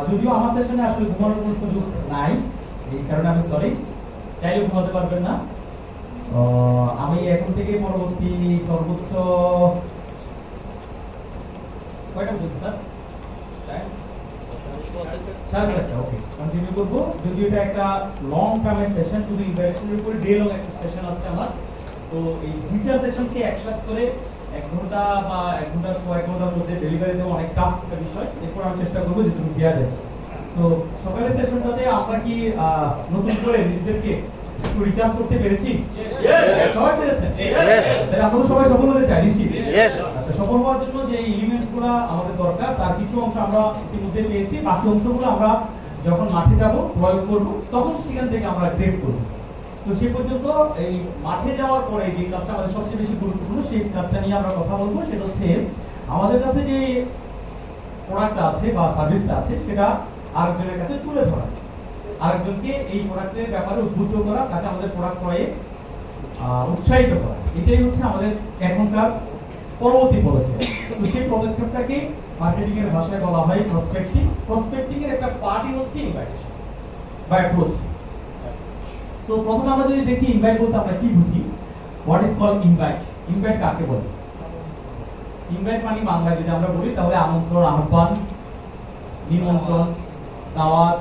যদিও আমার সেশনে আসলে ঘুমানোর কোনো সুযোগ নাই, এই কারণে আমি সরি, চাইলে ঘুমাতে পারবেন না। আমি এখন থেকে পরবর্তী সর্বোচ্চ কয়টা বলছি স্যার? ওকে, কন্টিনিউ করব। যদি এটা একটা লং টার্মের সেশন, শুধু ইন্টারেকশনের উপরে ডে লং একটা সেশন আছে আমার, তো এই দুইটা সেশনকে একসাথে করে 1 ঘন্টা বা 1 ঘন্টা 1 ঘন্টার মধ্যে ডেলিভারি দেওয়া অনেক টাফ একটা বিষয়। এরপর আমি চেষ্টা করবো যে তুমি দেওয়া যায়। তো সকালের সেশনটাতে আমরা কি নতুন করে নিজেদেরকে একটু রিচার্জ করতে পেরেছি? সবাই পেরেছেন? তাহলে আমরা সবাই সফল হতে চাই নিশ্চিত। আচ্ছা, সফল হওয়ার জন্য যে এলিমেন্টসগুলো আমাদের দরকার তার কিছু অংশ আমরা ইতিমধ্যে পেয়েছি, বাকি অংশগুলো আমরা যখন মাঠে যাব প্রয়োগ করব তখন সেখান থেকে আমরা ট্রেড করব। তো সেই পর্যন্ত এই মাঠে যাওয়ার পরে যে কাজটা আমাদের সবচেয়ে বেশি গুরুত্বপূর্ণ সেই কাজটা নিয়ে আমরা কথা বলবো। সেটা হচ্ছে আমাদের কাছে যে প্রোডাক্টটা আছে বা সার্ভিসটা আছে সেটা আরেকজনের কাছে তুলে ধরা, আরেকজনকে এই প্রোডাক্টের ব্যাপারে উদ্বুদ্ধ করা, তাকে আমাদের প্রোডাক্ট ক্রয়ে উৎসাহিত করা। এটাই হচ্ছে আমাদের এখনকার পরবর্তী পলিসি। তো সেই পদক্ষেপটাকে মার্কেটিং এর ভাষায় বলা হয় প্রসপেক্টিং। প্রসপেক্টিং এর একটা পার্টই হচ্ছে ইনভাইটেশন বা অ্যাপ্রোচ। তো প্রথমে আমরা যদি দেখি ইনভাইট বলতে আমরা কি বুঝি, what is called invite. Invite কাকে বলে? ইনভাইট মানে বাংলায় যদি আমরা বলি তাহলে আমন্ত্রণ, আহ্বান, নিমন্ত্রণ, দাওয়াত,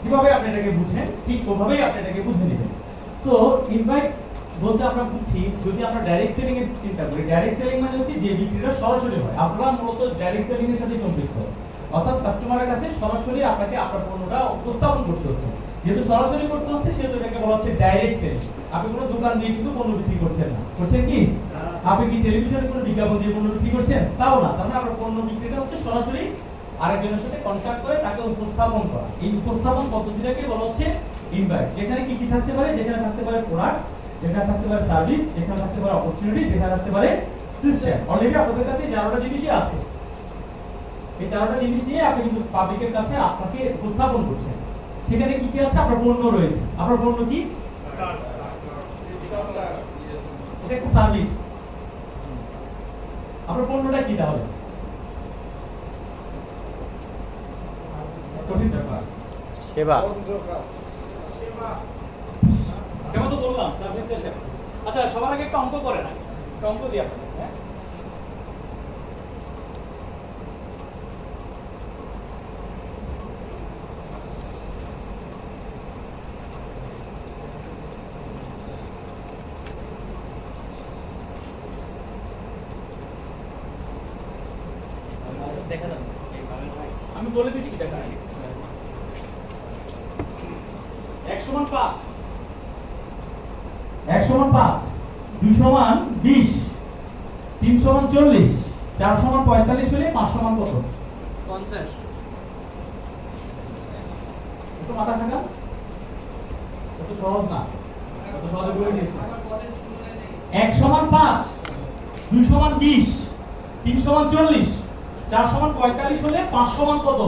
কিভাবে আপনি এটাকে বুঝেন ঠিক ওভাবেই আপনি এটাকে বুঝে নেবেন। তো ইনভাইট বলতে আমরা বুঝছি, যদি আমরা ডাইরেক্ট সেলিং এর চিন্তা করি, ডাইরেক্ট সেলিং মানে হচ্ছে যে বিক্রিটা সরাসরি হয়। আপনারা মূলত ডাইরেক্ট সেলিং এর সাথে সম্পৃক্ত, অর্থাৎ কাস্টমারের কাছে সরাসরি আপনাকে আপনার পণ্যটা উপস্থাপন করতে হচ্ছে। যেহেতু সরাসরি করতে হচ্ছে সেহেতু এটাকে বলা হচ্ছে ডাইরেক্ট সেলিং। আপনি কোনো দোকান দিয়ে কিন্তু পণ্য বিক্রি করছেন না, করছেন কি? আপনি কি টেলিভিশনে কোনো বিজ্ঞাপন দিয়ে পণ্য বিক্রি করছেন? তাও না। তার মানে আপনার পণ্য বিক্রিটা হচ্ছে সরাসরি আরেকজনের সাথে কন্ট্যাক্ট করে তাকে উপস্থাপন করা। এই উপস্থাপন পদ্ধতিটাকে বলা হচ্ছে ইনভাইট। যেখানে কি কি থাকতে পারে? যেখানে থাকতে পারে প্রোডাক্ট, যেখানে থাকতে পারে সার্ভিস, যেখানে থাকতে পারে অপরচুনিটি, যেখানে থাকতে পারে সিস্টেম। অলরেডি আপনাদের কাছে 4টা জিনিসই আছে। এই 4টা জিনিস নিয়ে আপনি কিন্তু পাবলিকের কাছে আপনাকে উপস্থাপন করছেন। সেখানে কি কি আছে? আপনার পণ্য রয়েছে। আপনার পণ্য কি? এটা একটা সার্ভিস। আপনার পণ্যটা কি তাহলে? কঠিন ব্যাপার। সেবা। সেবা তো বললাম, সার্ভিসটা সেবা। আচ্ছা, সবার আগে একটা অঙ্ক করে না, একটা অঙ্ক দিয়ে আপনাদের, হ্যাঁ? দেখা যাবে, আমি বলে দিচ্ছি। দেখা 1 = 5, 1 = 5, 2 = 20, 3 = 40, 4 = 45 হলে 5 = কত? 50। একটু মাথা থাকা, এত সহজ না, এত সহজে বলে দিয়েছি। 1 = 5, 2 = 20, 3 = 40, 4 = 45 হলে 5 = কত?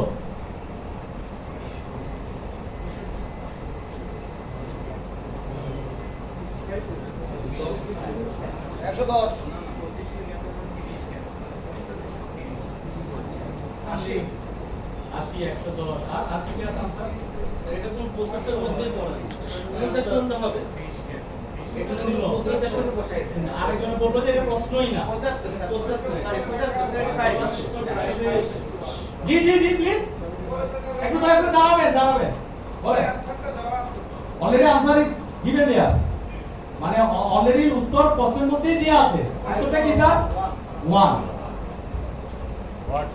110, 80, 110। আর কি আছে आंसर? এটা কোন প্রসেসের মধ্যে পড়ে? এটা শুনতে হবে। এটা নিল প্রসেসের বসাইছেন। আরেকজন বলল যে এটা প্রশ্নই না। 75, জি জি জি প্লিজ একটু দয়া করে দাঁড়াবেন বলে অলরেডি आंसर ইজ গিভেন দেয়ার, মানে অলরেডি উত্তর প্রশ্নের মধ্যেই দেয়া আছে। উত্তরটা কি স্যার? 1। হোয়াট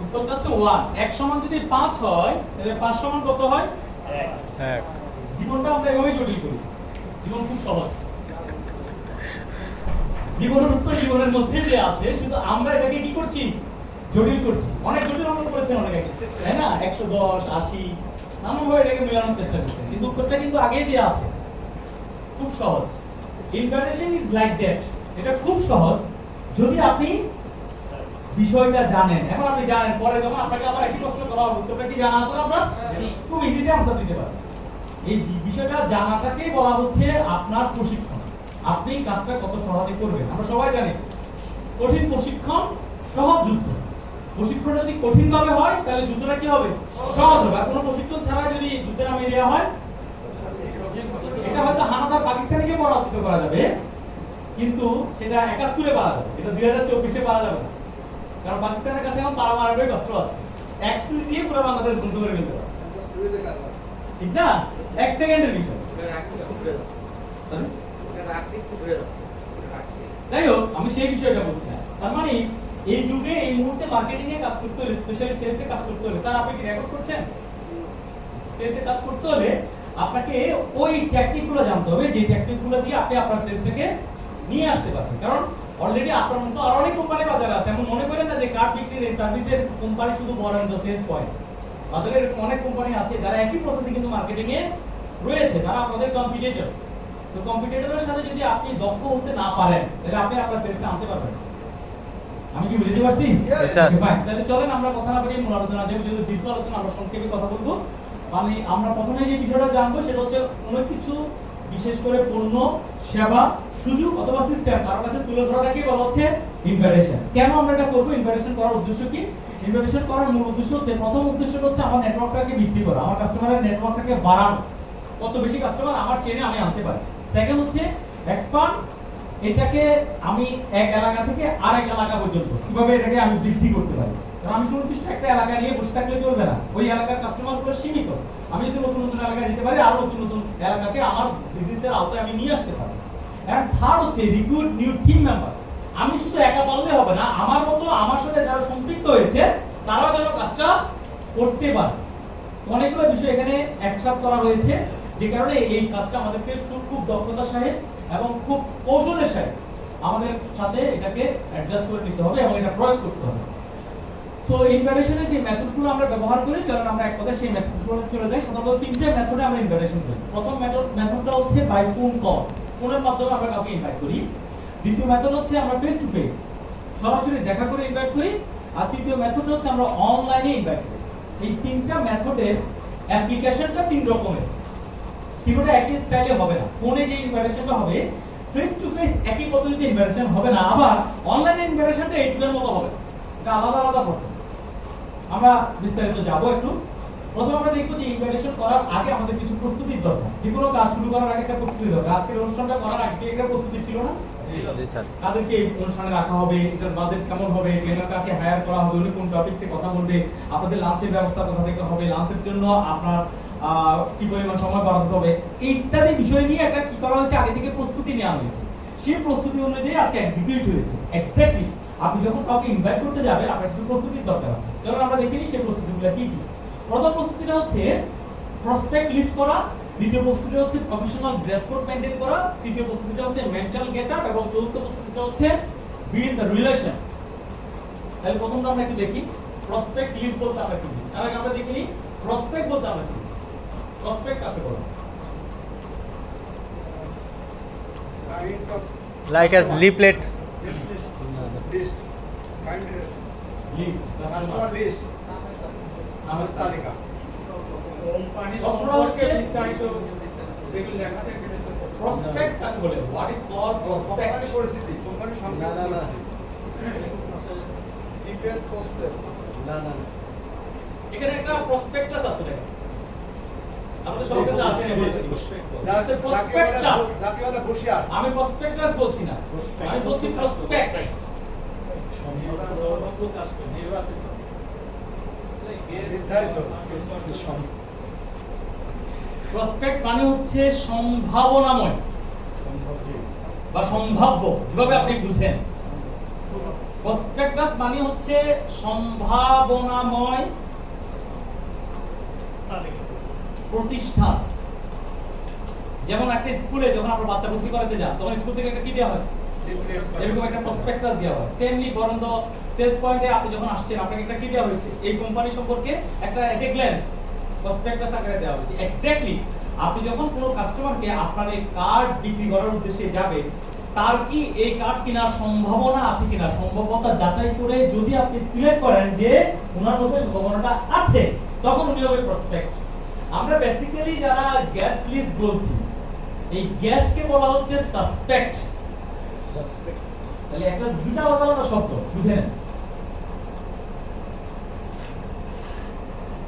উত্তরটা হচ্ছে 1। 1 = যদি 5 হয় তাহলে 5 = কত হয়? 1। জীবনটা আমরা এভাবেই জটিল করি। জীবন খুব সহজ। জীবনের উত্তর জীবনের মধ্যে যে আছে, শুধু আমরা এটাকে কি করছি? জটিল করছি। অনেক জটিল অঙ্ক করেছেন অনেকে, তাই না? 110, 80 নানানভাবে এটাকে মেলানোর চেষ্টা করছেন, কিন্তু উত্তরটা কিন্তু আগেই দেয়া আছে। খুব সহজ। Invitation is like that. এটা খুব সহজ যদি আপনি বিষয়টা জানেন। এখন আপনি জানেন, পরে যখন আপনাকে আবার একই প্রশ্ন করা হবে উত্তরটা কি জানা আছে আপনার? খুব ইজিলি आंसर দিতে পারেন। এই বিষয়টা জানাটাকেই বলা হচ্ছে আপনার প্রশিক্ষণ। আপনি কাজটা কত সহজে করবেন। আমরা সবাই জানি কঠিন প্রশিক্ষণ, সহজ যুদ্ধ। প্রশিক্ষণ যদি কঠিন ভাবে হয় তাহলে যুদ্ধটা কি হবে? সহজ হবে। আর কোনো প্রশিক্ষণ ছাড়া যদি যুদ্ধে নামিয়ে দেওয়া হয়, এটা হয়তো হানাদার পাকিস্তানিকে পরাজিত করা যাবে, কিন্তু সেটা ৭১-এ পারা যাবে, এটা ২০২৪-এ পারা যাবে না। কারণ পাকিস্তানের কাছে এখন পারমাণবিক অস্ত্র আছে, এক সুইচ দিয়ে পুরো বাংলাদেশ ধ্বংস করে ফেলতে পারে, ঠিক না? ১ সেকেন্ডের বিষয়। Sorry? যাই হোক, আমি সেই বিষয়টা বলছি না। তার মানে এই যুগে এই মুহূর্তে মার্কেটিং এ কাজ করতে হলে, স্পেশালি সেলস এ কাজ করতে হলে, স্যার আপনি কি রেকর্ড করছেন? সেলস এ কাজ করতে হলে আপনাকে ওই টেকনিকগুলো জানতে হবে, যে টেকনিকগুলো দিয়ে আপনি আপনার সেলসটাকে নিয়ে আসতে পারবেন। কারণ অলরেডি আপনার মতো আরো অনেক কোম্পানি বাজারে আছে। এমন মনে করেন না যে কার্ড বিক্রির এই সার্ভিসের কোম্পানি শুধু বরাদ্দ সেলস পয়েন্ট। বাজারে এরকম অনেক কোম্পানি আছে যারা একই প্রসেসে কিন্তু মার্কেটিং এ রয়েছে, তারা আপনাদের কম্পিটিটর। সো কম্পিটিটরের সাথে যদি আপনি দক্ষ হতে না পারেন, তাহলে আপনি আপনার সেলসটা আনতে পারবেন না। আমি কি বুঝতে পারছি? তাহলে চলেন আমরা কথা না বাড়িয়ে মূল আলোচনা যাই। যদি দীর্ঘ আলোচনা আমরা সংক্ষেপে কথা বলবো। মানে আমরা প্রথমে যে বিষয়টা জানবো সেটা হচ্ছে কোনো কিছু, বিশেষ করে পণ্য, সেবা, সুযোগ অথবা সিস্টেম কারোর কাছে তুলে ধরাটাকে বলা হচ্ছে ইনভাইটেশন। কেন আমরা এটা করব? ইনভাইটেশন করার উদ্দেশ্য কি? ইনভাইটেশন করার মূল উদ্দেশ্য হচ্ছে, প্রথম উদ্দেশ্য হচ্ছে আমার নেটওয়ার্কটাকে বৃদ্ধি করা, আমার কাস্টমারের নেটওয়ার্কটাকে বাড়ানো, কত বেশি কাস্টমার আমার চেনে আমি আনতে পারি। সেকেন্ড হচ্ছে এক্সপান্ড, এটাকে আমি এক এলাকা থেকে আরেক এলাকা পর্যন্ত কিভাবে এটাকে আমি বৃদ্ধি করতে পারি। কারণ আমি সুনির্দিষ্ট একটা এলাকা নিয়ে বসে থাকলে চলবে না, ওই এলাকার কাস্টমারগুলো সীমিত। আমি যদি নতুন নতুন এলাকায় যেতে পারি, আরো নতুন নতুন এলাকাকে আমার বিজনেসের আওতায় আমি নিয়ে আসতে পারি। এন্ড থার্ড হচ্ছে রিক্রুট নিউ টিম মেম্বার। আমি শুধু একা পারলে হবে না, আমার মতো আমার সাথে যারা সম্পৃক্ত হয়েছে তারাও যেন কাজটা করতে পারে। অনেকগুলো বিষয় এখানে একসাথে করা হয়েছে, যে কারণে এই কাজটা আমাদেরকে খুব দক্ষতার সাথে এবং খুব কৌশলের সাথে আমাদের সাথে এটাকে অ্যাডজাস্ট করে নিতে হবে এবং এটা প্রয়োগ করতে হবে। সো ইনভাইটেশনের যে মেথডগুলো আমরা ব্যবহার করি, চলুন আমরা এক কথায় সেই মেথডগুলো চলে যাই। সাধারণত তিনটে মেথডে আমরা ইনভাইটেশন করি। প্রথম মেথডটা হচ্ছে বাই ফোন কল, ফোনের মাধ্যমে আমরা কাউকে ইনভাইট করি। দ্বিতীয় মেথড হচ্ছে আমরা ফেস টু ফেস, সরাসরি দেখা করে ইনভাইট করি। আর তৃতীয় মেথডটা হচ্ছে আমরা অনলাইনে ইনভাইট করি। এই তিনটা মেথডের অ্যাপ্লিকেশনটা তিন রকমের, তিনটা একই স্টাইলে হবে না। ফোনে যে ইনভাইটেশনটা হবে, ফেস টু ফেস একই পদ্ধতিতে ইনভাইটেশন হবে না, আবার অনলাইনে ইনভাইটেশনটা এই দুটোর মতো হবে, এটা আলাদা আলাদা প্রসেস। আমরা বিস্তারিত যাব একটু। প্রথমে আমরা দেখব যে ইনভাইটেশন করার আগে আমাদের কিছু প্রস্তুতির দরকার। যে কোনো কাজ শুরু করার আগে একটা প্রস্তুতি দরকার। আজকের অনুষ্ঠানটা করার আগে একটা প্রস্তুতি ছিল না? জি স্যার। তাদেরকে এই অনুষ্ঠানে রাখা হবে, এটার বাজেট কেমন হবে, ট্রেনার কাকে হায়ার করা হবে, উনি কোন টপিকসে কথা বলবে, আপনাদের লাঞ্চের ব্যবস্থা কথা দেখতে হবে, লাঞ্চের জন্য আপনার কি পরিমাণ সময় বরাদ্দ হবে, ইত্যাদি বিষয় নিয়ে একটা কি করা হয়েছে, আগে থেকে প্রস্তুতি নেওয়া হয়েছে। সেই প্রস্তুতি অনুযায়ী আজকে এক্সিকিউট হয়েছে। এক্স্যাক্টলি আপনি যখন কাউকে ইনভাইট করতে যাবেন, আপনার কিছু প্রস্তুতির দরকার আছে। চলুন আমরা দেখে নিই সেই প্রস্তুতিগুলো কি কি। প্রথম প্রস্তুতিটা হচ্ছে প্রসপেক্ট লিস্ট করা, দ্বিতীয় প্রস্তুতিটা হচ্ছে প্রফেশনাল ড্রেস কোড মেইনটেইন করা, তৃতীয় প্রস্তুতিটা হচ্ছে মেন্টাল গেটআপ এবং চতুর্থ প্রস্তুতিটা হচ্ছে বিল্ড দ্য রিলেশন। তাহলে প্রথমটা আমরা একটু দেখি প্রসপেক্ট লিস্ট বলতে আমরা কি বুঝি। তার আগে আমরা দেখি প্রসপেক্ট বলতে আমরা কি বুঝি। প্রসপেক্ট কাকে বলে? Like as leaflet. List list customer list আমার তালিকা কোম্পানি প্রশ্নটা সম্পর্কে হচ্ছে বিস্তারিত যেগুলো লেখা থাকে সেটা প্রসপেক্ট কাকে বলে? What is called prospect? কোম্পানির পরিস্থিতি কোম্পানির সংখ্যা ডিটেল প্রসপেক্ট এখানে একটা প্রসপেক্টাস আছে দেখেন, আমাদের সবার কাছে আছে না? প্রসপেক্টাস। যাকে বলে বসিয়ার আমি প্রসপেক্টাস বলছি না, আমি বলছি প্রসপেক্ট। নির্ধারিত প্রসপেক্ট মানে হচ্ছে সম্ভাবনাময় বা সম্ভাব্য, যেভাবে আপনি বুঝেন। প্রসপেক্টাস মানে হচ্ছে সম্ভাবনাময় প্রতিষ্ঠান। যেমন একটা স্কুলে যখন আমরা বাচ্চা ভর্তি করাতে যান, তখন স্কুল থেকে একটা কি দেওয়া হয়, এরকম একটা প্রসপেক্টাস দেওয়া হয়। সেমলি বরন্দ সেলস পয়েন্টে আপনি যখন আসছেন, আপনাকে একটা কি দেওয়া হয়েছে, এই কোম্পানি সম্পর্কে একটা গ্ল্যান্স প্রসপেক্টাস আকারে দেওয়া হয়েছে। এক্স্যাক্টলি আপনি যখন কোনো কাস্টমারকে আপনার এই কার্ড বিক্রি করার উদ্দেশ্যে যাবেন, তার কি এই কার্ড কেনার সম্ভাবনা আছে কিনা, সম্ভাবনা যাচাই করে যদি আপনি সিলেক্ট করেন যে ওনার মধ্যে সম্ভাবনাটা আছে, তখন উনি হবে প্রসপেক্ট। আমরা বেসিক্যালি যারা গেস্ট লিস্ট বলছি, এই গেস্টকে বলা হচ্ছে সাসপেক্ট। তাহলে একটা দুটা আলাদা আলাদা শব্দ, বুঝেন?